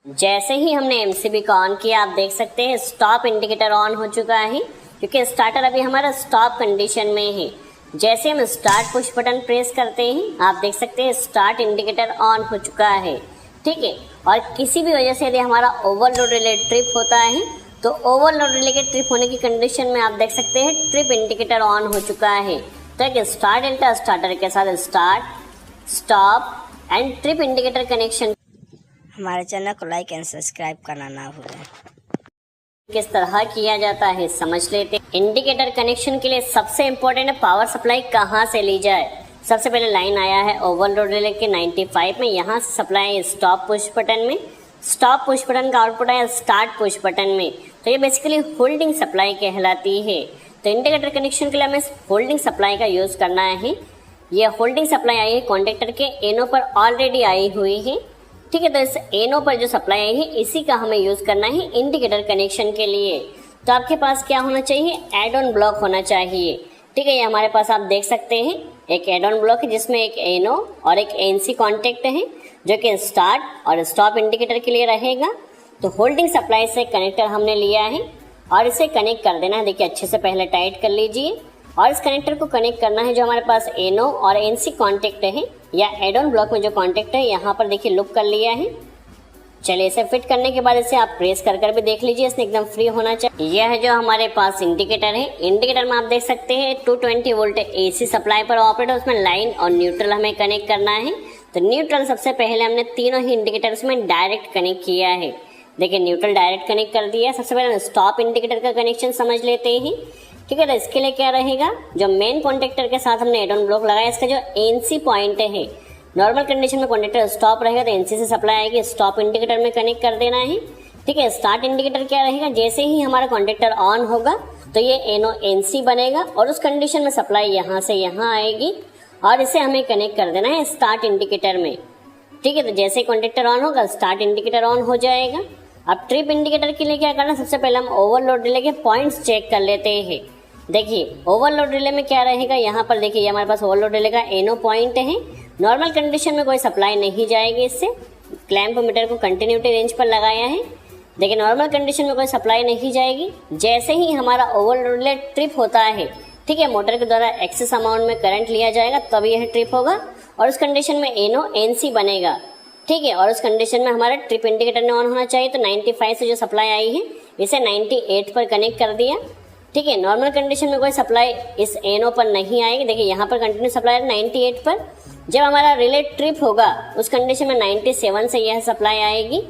जैसे ही हमने एमसीबी को ऑन किया आप देख सकते हैं स्टॉप इंडिकेटर ऑन हो चुका है, क्योंकि स्टार्टर अभी हमारा स्टॉप कंडीशन में है। जैसे हम स्टार्ट पुश बटन प्रेस करते हैं आप देख सकते हैं स्टार्ट इंडिकेटर ऑन हो चुका है, ठीक है। और किसी भी वजह से यदि हमारा ओवरलोड रिले ट्रिप होता है तो ओवरलोड रिले के ट्रिप होने की कंडीशन में आप देख सकते हैं ट्रिप इंडिकेटर ऑन हो चुका है। तो एक स्टार्ट डेल्टा स्टार्टर के साथ start, stop and trip indicator connection. हमारे चैनल को लाइक एंड सब्सक्राइब करना ना भूलें। किस तरह किया जाता है समझ लेते हैं। इंडिकेटर कनेक्शन के लिए सबसे इम्पोर्टेंट है पावर सप्लाई कहाँ से ली जाए। सबसे पहले लाइन आया है ओवरलोड रिले के 95 में, यहाँ से सप्लाई है स्टॉप पुश बटन में। स्टॉप पुश बटन का आउटपुट आया स्टार्ट पुश बटन में। तो ये बेसिकली होल्डिंग सप्लाई कहलाती है। तो इंडिकेटर कनेक्शन के लिए हमें होल्डिंग सप्लाई का यूज करना है। ये होल्डिंग सप्लाई आई है कॉन्टेक्टर के एनो पर ऑलरेडी आई हुई है, ठीक है। तो इस एनो पर जो सप्लाई आई है इसी का हमें यूज करना है इंडिकेटर कनेक्शन के लिए। तो आपके पास क्या होना चाहिए, एड ऑन ब्लॉक होना चाहिए, ठीक है। ये हमारे पास आप देख सकते हैं एक एड ऑन ब्लॉक है जिसमें एक एनो और एक एनसी कॉन्टेक्ट है जो कि स्टार्ट और स्टॉप इंडिकेटर के लिए रहेगा। तो होल्डिंग सप्लाई से कनेक्टर हमने लिया है और इसे कनेक्ट कर देना है। देखिए अच्छे से पहले टाइट कर लीजिए और इस कनेक्टर को कनेक्ट करना है जो हमारे पास एनो और एनसी कॉन्टेक्ट है या एड ऑन ब्लॉक में जो कॉन्टेक्ट है यहाँ पर देखिए लुक कर लिया है। चलिए इसे फिट करने के बाद इसे आप प्रेस कर भी देख लीजिए, इसने एकदम फ्री होना चाहिए। यह है जो हमारे पास इंडिकेटर है। इंडिकेटर में आप देख सकते हैं 220 वोल्ट एसी सप्लाई पर ऑपरेट है, उसमें लाइन और न्यूट्रल हमें कनेक्ट करना है। तो न्यूट्रल सबसे पहले हमने तीनों ही इंडिकेटर्स में डायरेक्ट कनेक्ट किया है। देखिए न्यूट्रल डायरेक्ट कनेक्ट कर दिया। सबसे पहले स्टॉप इंडिकेटर का कनेक्शन समझ लेते हैं, ठीक है। तो इसके लिए क्या रहेगा, जो मेन कॉन्टेक्टर के साथ हमने एड ऑन ब्लॉक लगाया इसका जो एनसी पॉइंट है, नॉर्मल कंडीशन में कॉन्टेक्टर स्टॉप रहेगा तो एनसी से सप्लाई आएगी, स्टॉप इंडिकेटर में कनेक्ट कर देना है, ठीक है। स्टार्ट इंडिकेटर क्या रहेगा, जैसे ही हमारा कॉन्टेक्टर ऑन होगा तो ये एनो एनसी बनेगा और उस कंडीशन में सप्लाई यहाँ से यहाँ आएगी और इसे हमें कनेक्ट कर देना है स्टार्ट इंडिकेटर में, ठीक है। तो जैसे कॉन्टेक्टर ऑन होगा स्टार्ट इंडिकेटर ऑन हो जाएगा। अब ट्रिप इंडिकेटर के लिए क्या करना, सबसे पहले हम ओवरलोड रिले के पॉइंट्स चेक कर लेते हैं। देखिए ओवरलोड रिले में क्या रहेगा, यहाँ पर देखिए हमारे पास ओवरलोड रिले का एनो पॉइंट है। नॉर्मल कंडीशन में कोई सप्लाई नहीं जाएगी इससे। क्लैंप मीटर को कंटिन्यूटी रेंज पर लगाया है। देखिए नॉर्मल कंडीशन में कोई सप्लाई नहीं जाएगी। जैसे ही हमारा ओवरलोड रिले ट्रिप होता है, ठीक है, मोटर के द्वारा एक्सेस अमाउंट में करंट लिया जाएगा तब यह ट्रिप होगा और उस कंडीशन में एनो एनसी बनेगा, ठीक है। और उस कंडीशन में हमारा ट्रिप इंडिकेटर ने ऑन होना चाहिए। तो 95 से जो सप्लाई आई है इसे 98 पर कनेक्ट कर दिया, ठीक है। नॉर्मल कंडीशन में कोई सप्लाई इस एनो पर नहीं आएगी। देखिए यहाँ पर कंटिन्यू सप्लाई है 98 पर। जब हमारा रिले ट्रिप होगा उस कंडीशन में 97 से यह सप्लाई आएगी